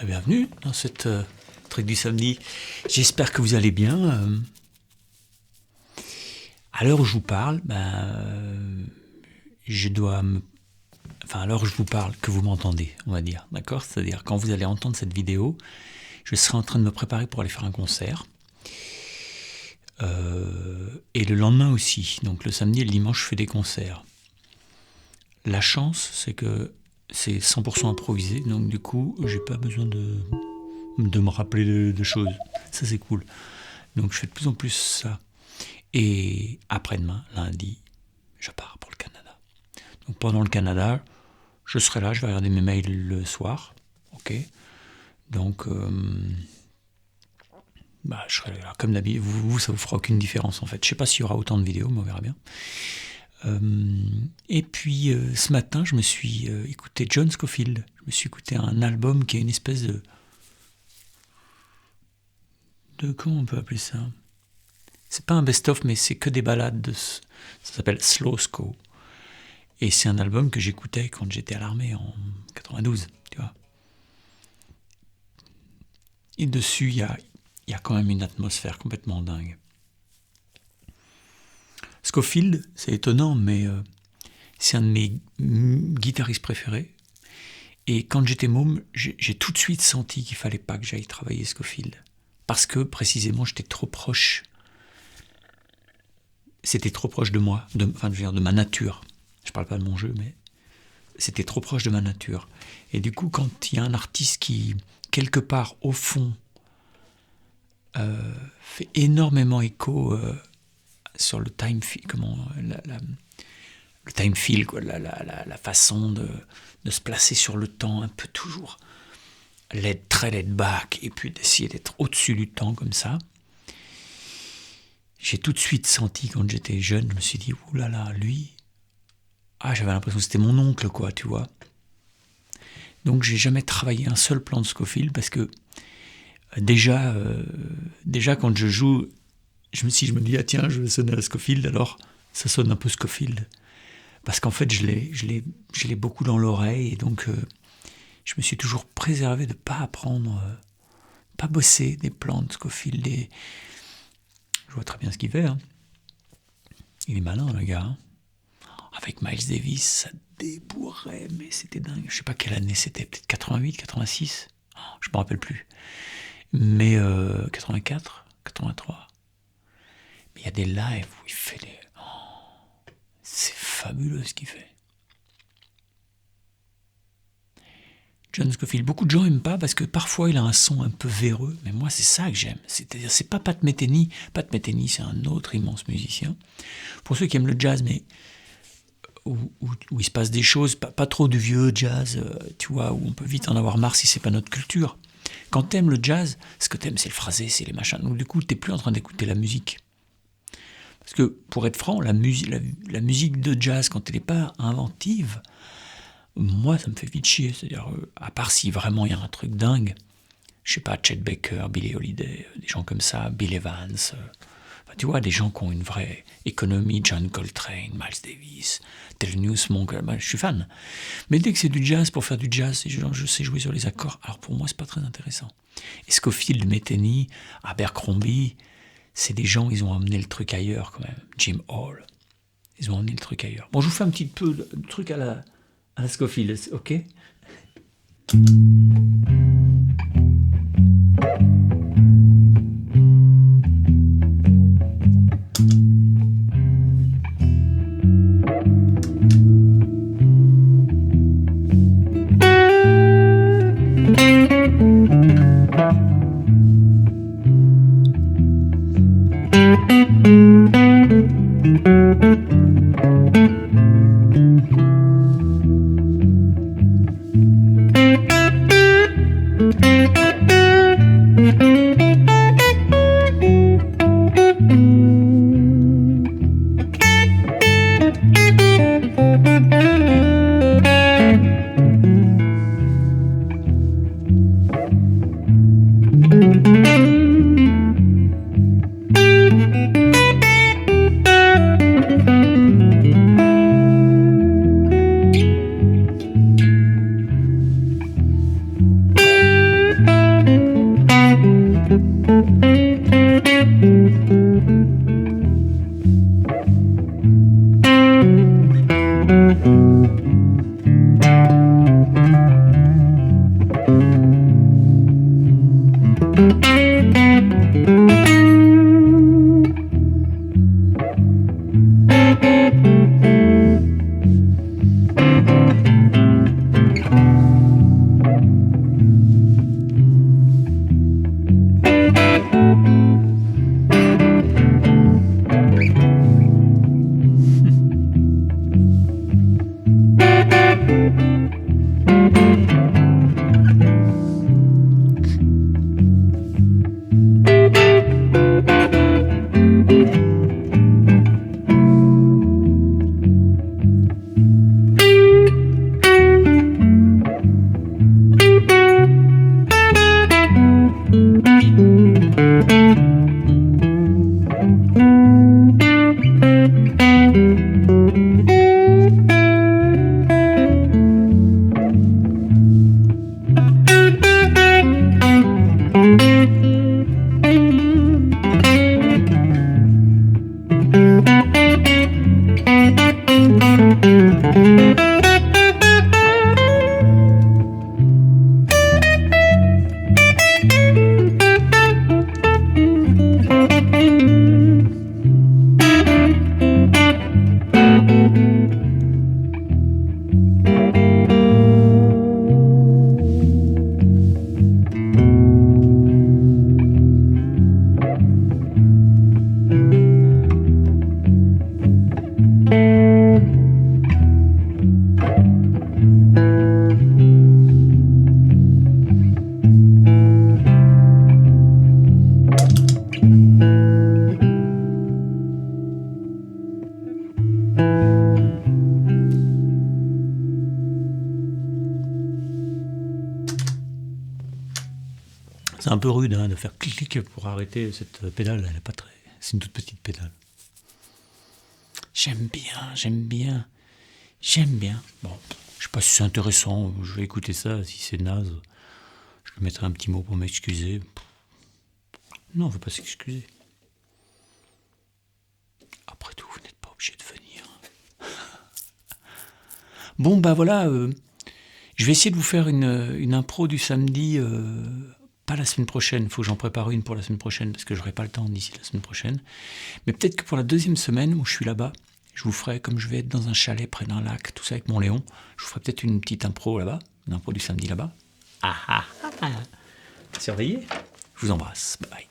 Bienvenue dans cette truc du samedi. J'espère que vous allez bien. À l'heure où je vous parle, je dois Enfin, à l'heure où je vous parle, que vous m'entendez, on va dire, d'accord ? C'est-à-dire, quand vous allez entendre cette vidéo, je serai en train de me préparer pour aller faire un concert. Et le lendemain aussi. Donc le samedi et le dimanche, je fais des concerts. La chance, c'est que c'est 100% improvisé, donc du coup, j'ai pas besoin de me rappeler de choses. Ça, c'est cool. Donc je fais de plus en plus ça. Et après-demain, lundi, je pars pour le Canada. Donc pendant le Canada, je serai là, je vais regarder mes mails le soir. Ok. Donc, je serai là. Comme d'habitude, vous, ça vous fera aucune différence en fait. Je sais pas s'il y aura autant de vidéos, mais on verra bien. Et puis ce matin, je me suis écouté John Scofield. Je me suis écouté un album qui est une espèce de comment on peut appeler ça ? C'est pas un best-of, mais c'est que des ballades. Ça s'appelle Slow Sco. Et c'est un album que j'écoutais quand j'étais à l'armée en 92, tu vois. Et dessus, il y a quand même une atmosphère complètement dingue. Scofield, c'est étonnant, mais c'est un de mes guitaristes préférés. Et quand j'étais môme, j'ai tout de suite senti qu'il fallait pas que j'aille travailler Scofield. Parce que, précisément, j'étais trop proche. C'était trop proche de moi, de ma nature. Je parle pas de mon jeu, mais c'était trop proche de ma nature. Et du coup, quand il y a un artiste qui, quelque part, au fond, fait énormément écho sur le time feel, le time feel, quoi, la façon de se placer sur le temps, un peu toujours très laid back, et puis d'essayer d'être au-dessus du temps comme ça. J'ai tout de suite senti, quand j'étais jeune, je me suis dit, oulala, lui, j'avais l'impression que c'était mon oncle, quoi, tu vois. Donc j'ai jamais travaillé un seul plan de Scofield, parce que déjà quand je joue, je me dis, tiens, je vais sonner à Scofield, alors ça sonne un peu Scofield. Parce qu'en fait, je l'ai beaucoup dans l'oreille, et donc je me suis toujours préservé de pas apprendre, pas bosser des plans de Scofield. Je vois très bien ce qu'il fait. Hein. Il est malin, le gars. Hein. Avec Miles Davis, ça débourrait, mais c'était dingue. Je sais pas quelle année c'était, peut-être 88, 86, je me rappelle plus. Mais 84, 83. Mais il y a des lives où il fait des... c'est fabuleux ce qu'il fait. John Scofield, beaucoup de gens n'aiment pas parce que parfois il a un son un peu véreux, mais moi c'est ça que j'aime. C'est-à-dire, c'est pas Pat Metheny. Pat Metheny, c'est un autre immense musicien. Pour ceux qui aiment le jazz, mais où il se passe des choses, pas trop du vieux jazz, tu vois, où on peut vite en avoir marre si c'est pas notre culture. Quand t'aimes le jazz, ce que t'aimes c'est le phrasé, c'est les machins. Donc du coup, t'es plus en train d'écouter la musique. Parce que, pour être franc, la musique de jazz, quand elle n'est pas inventive, moi, ça me fait vite chier. C'est-à-dire, à part si vraiment il y a un truc dingue, je sais pas, Chet Baker, Billie Holiday, des gens comme ça, Bill Evans, tu vois, des gens qui ont une vraie économie, John Coltrane, Miles Davis, Thelonious Monk, je suis fan. Mais dès que c'est du jazz, pour faire du jazz, je sais jouer sur les accords, alors pour moi, c'est pas très intéressant. Et Scofield, Metheny, Abercrombie, c'est des gens, ils ont amené le truc ailleurs quand même. Jim Hall, ils ont amené le truc ailleurs. Bon, je vous fais un petit peu de truc à la Scofield, ok ? C'est un peu rude hein, de faire clic pour arrêter cette pédale, elle est pas très... C'est une toute petite pédale. J'aime bien. Bon, je sais pas si c'est intéressant, je vais écouter ça, si c'est naze, je lui mettrai un petit mot pour m'excuser. Non, on ne veut pas s'excuser. Après tout, vous n'êtes pas obligé de venir. Bon, bah voilà, je vais essayer de vous faire une impro du samedi... Pas la semaine prochaine, il faut que j'en prépare une pour la semaine prochaine parce que je n'aurai pas le temps d'ici la semaine prochaine. Mais peut-être que pour la deuxième semaine où je suis là-bas, je vous ferai, comme je vais être dans un chalet près d'un lac, tout ça avec mon Léon, je vous ferai peut-être une petite impro là-bas, une impro du samedi là-bas. Surveillez, je vous embrasse, bye bye.